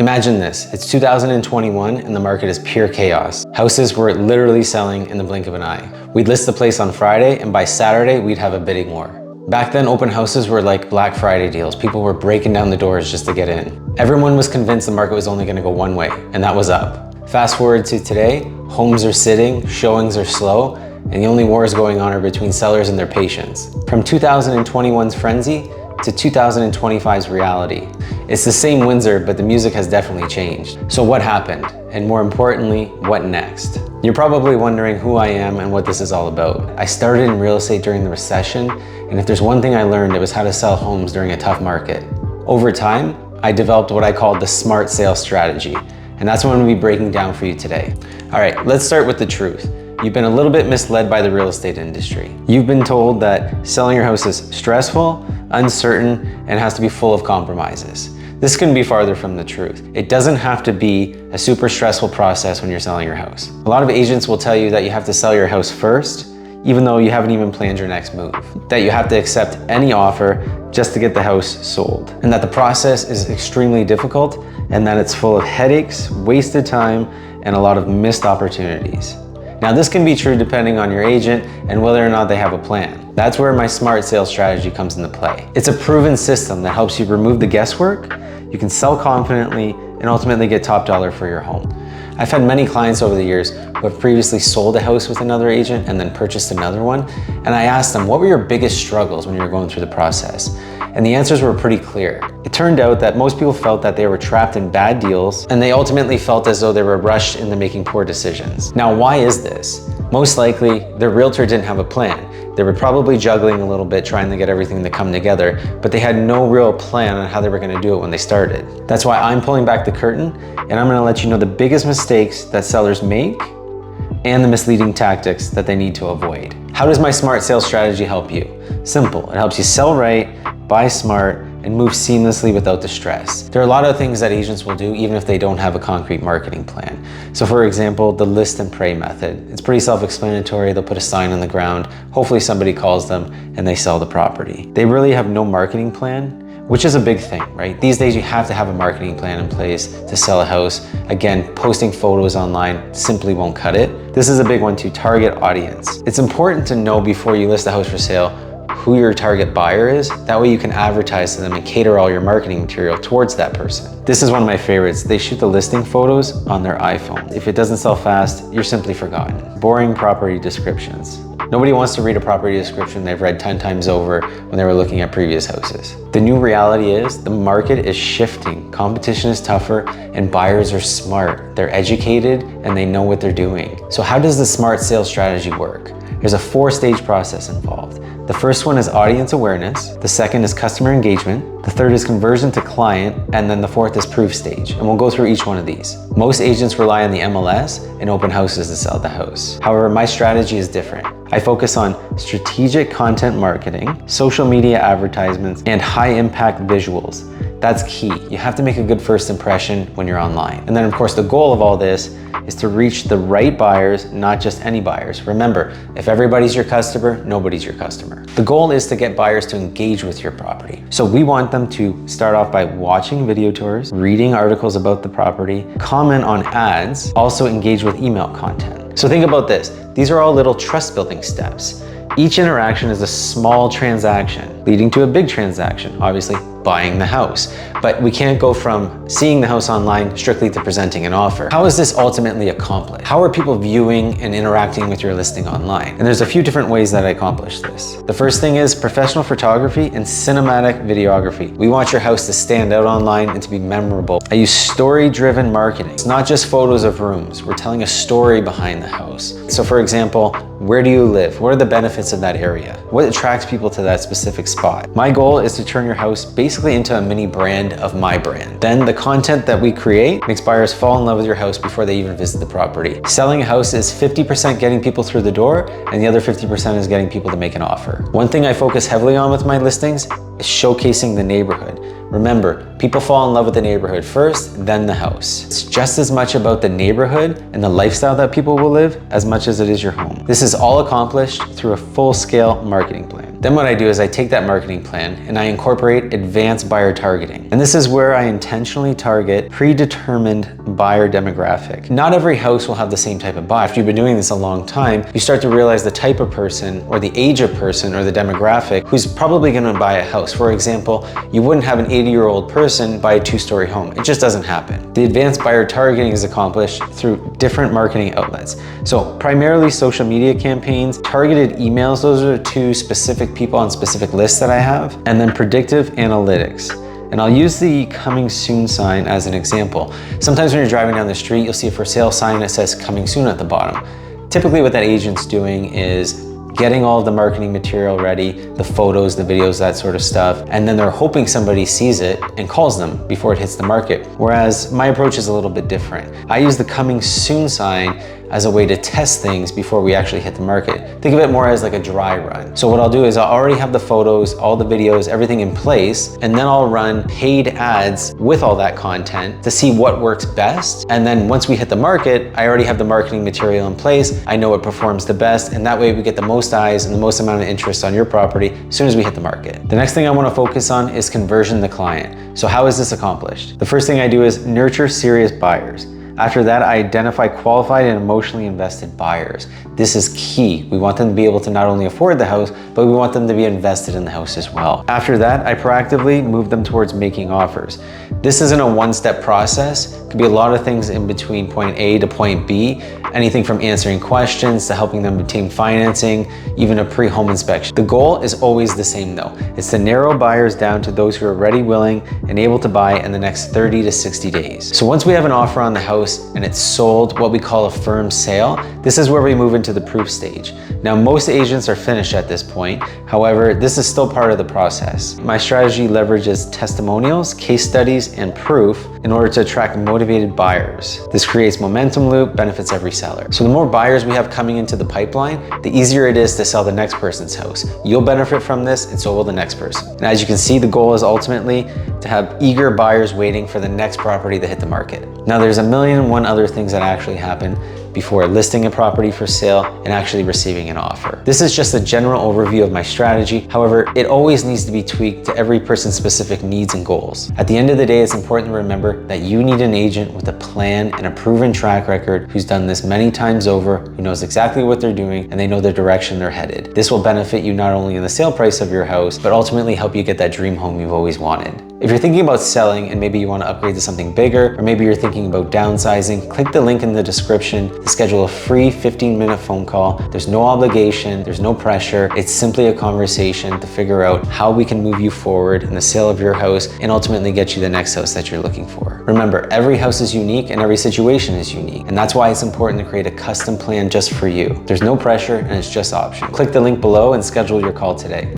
Imagine this, it's 2021 and the market is pure chaos. Houses were literally selling in the blink of an eye. We'd list the place on Friday and by Saturday, we'd have a bidding war. Back then, open houses were like Black Friday deals. People were breaking down the doors just to get in. Everyone was convinced the market was only gonna go one way, and that was up. Fast forward to today, homes are sitting, showings are slow, and the only wars going on are between sellers and their patience. From 2021's frenzy to 2025's reality. It's the same Windsor, but the music has definitely changed. So what happened? And more importantly, what next? You're probably wondering who I am and what this is all about. I started in real estate during the recession, and if there's one thing I learned, it was how to sell homes during a tough market. Over time, I developed what I called the smart sales strategy, and that's what I'm gonna be breaking down for you today. All right, let's start with the truth. You've been a little bit misled by the real estate industry. You've been told that selling your house is stressful, uncertain, and has to be full of compromises. This couldn't be farther from the truth. It doesn't have to be a super stressful process when you're selling your house. A lot of agents will tell you that you have to sell your house first, even though you haven't even planned your next move. That you have to accept any offer just to get the house sold. And that the process is extremely difficult, and that it's full of headaches, wasted time, and a lot of missed opportunities. Now, this can be true depending on your agent and whether or not they have a plan. That's where my smart sales strategy comes into play. It's a proven system that helps you remove the guesswork, you can sell confidently, and ultimately get top dollar for your home. I've had many clients over the years who have previously sold a house with another agent and then purchased another one. And I asked them, what were your biggest struggles when you were going through the process? And the answers were pretty clear. It turned out that most people felt that they were trapped in bad deals, and they ultimately felt as though they were rushed into making poor decisions. Now, why is this? Most likely, their realtor didn't have a plan. They were probably juggling a little bit, trying to get everything to come together, but they had no real plan on how they were gonna do it when they started. That's why I'm pulling back the curtain, and I'm gonna let you know the biggest mistakes that sellers make and the misleading tactics that they need to avoid. How does my smart sales strategy help you? Simple, it helps you sell right, buy smart, and move seamlessly without the stress. There are a lot of things that agents will do even if they don't have a concrete marketing plan. So for example, the list and pray method. It's pretty self-explanatory. They'll put a sign on the ground, hopefully somebody calls them, and they sell the property. They really have no marketing plan, which is a big thing, right? These days you have to have a marketing plan in place to sell a house. Again, posting photos online simply won't cut it. This is a big one too, target audience. It's important to know before you list a house for sale who your target buyer is. That way you can advertise to them and cater all your marketing material towards that person. This is one of my favorites. They shoot the listing photos on their iPhone. If it doesn't sell fast, you're simply forgotten. Boring property descriptions. Nobody wants to read a property description they've read 10 times over when they were looking at previous houses. The new reality is the market is shifting. Competition is tougher and buyers are smart. They're educated and they know what they're doing. So how does the smart sales strategy work? There's a 4-stage process involved. The first one is audience awareness. The second is customer engagement. The third is conversion to client. And then the fourth is proof stage. And we'll go through each one of these. Most agents rely on the MLS and open houses to sell the house. However, my strategy is different. I focus on strategic content marketing, social media advertisements, and high impact visuals. That's key. You have to make a good first impression when you're online. And then of course, the goal of all this is to reach the right buyers, not just any buyers. Remember, if everybody's your customer, nobody's your customer. The goal is to get buyers to engage with your property. So we want them to start off by watching video tours, reading articles about the property, comment on ads, also engage with email content. So think about this. These are all little trust building steps. Each interaction is a small transaction leading to a big transaction, obviously buying the house. But we can't go from seeing the house online strictly to presenting an offer. How is this ultimately accomplished? How are people viewing and interacting with your listing online? And there's a few different ways that I accomplish this. The first thing is professional photography and cinematic videography. We want your house to stand out online and to be memorable. I use story-driven marketing. It's not just photos of rooms. We're telling a story behind the house. So for example, where do you live? What are the benefits of that area? What attracts people to that specific spot? My goal is to turn your house basically into a mini brand of my brand. Then the content that we create makes buyers fall in love with your house before they even visit the property. Selling a house is 50% getting people through the door, and the other 50% is getting people to make an offer. One thing I focus heavily on with my listings is showcasing the neighborhood. Remember, people fall in love with the neighborhood first, then the house. It's just as much about the neighborhood and the lifestyle that people will live as much as it is your home. This is all accomplished through a full-scale marketing plan. Then what I do is I take that marketing plan and I incorporate advanced buyer targeting. And this is where I intentionally target predetermined buyer demographic. Not every house will have the same type of buyer. If you've been doing this a long time, you start to realize the type of person or the age of person or the demographic who's probably gonna buy a house. For example, you wouldn't have an 80-year-old person buy a 2-story home. It just doesn't happen. The advanced buyer targeting is accomplished through different marketing outlets. So primarily social media campaigns, targeted emails, those are 2 specific people on specific lists that I have, and then predictive analytics. And I'll use the coming soon sign as an example. Sometimes when you're driving down the street, you'll see a for sale sign that says coming soon at the bottom. Typically what that agent's doing is getting all of the marketing material ready, the photos, the videos, that sort of stuff, and then they're hoping somebody sees it and calls them before it hits the market. Whereas my approach is a little bit different. I use the coming soon sign as a way to test things before we actually hit the market. Think of it more as like a dry run. So what I'll do is I'll already have the photos, all the videos, everything in place, and then I'll run paid ads with all that content to see what works best. And then once we hit the market, I already have the marketing material in place. I know what performs the best, and that way we get the most eyes and the most amount of interest on your property as soon as we hit the market. The next thing I wanna focus on is conversion the client. So how is this accomplished? The first thing I do is nurture serious buyers. After that, I identify qualified and emotionally invested buyers. This is key. We want them to be able to not only afford the house, but we want them to be invested in the house as well. After that, I proactively move them towards making offers. This isn't a one-step process. It could be a lot of things in between point A to point B, anything from answering questions to helping them obtain financing, even a pre-home inspection. The goal is always the same though. It's to narrow buyers down to those who are ready, willing, and able to buy in the next 30 to 60 days. So once we have an offer on the house and it's sold, what we call a firm sale, this is where we move into the proof stage. Now, most agents are finished at this point. However, this is still part of the process. My strategy leverages testimonials, case studies, and proof in order to attract motivated buyers. This creates momentum loop, benefits every seller. So the more buyers we have coming into the pipeline, the easier it is to sell the next person's house. You'll benefit from this, and so will the next person. And as you can see, the goal is ultimately to have eager buyers waiting for the next property to hit the market. Now, there's a million and one other things that actually happen before listing a property for sale and actually receiving an offer. This is just a general overview of my strategy. However, it always needs to be tweaked to every person's specific needs and goals. At the end of the day, it's important to remember that you need an agent with a plan and a proven track record who's done this many times over, who knows exactly what they're doing, and they know the direction they're headed. This will benefit you not only in the sale price of your house, but ultimately help you get that dream home you've always wanted. If you're thinking about selling and maybe you want to upgrade to something bigger, or maybe you're thinking about downsizing, click the link in the description to schedule a free 15-minute phone call. There's no obligation, there's no pressure. It's simply a conversation to figure out how we can move you forward in the sale of your house and ultimately get you the next house that you're looking for. Remember, every house is unique and every situation is unique. And that's why it's important to create a custom plan just for you. There's no pressure and it's just optional. Click the link below and schedule your call today.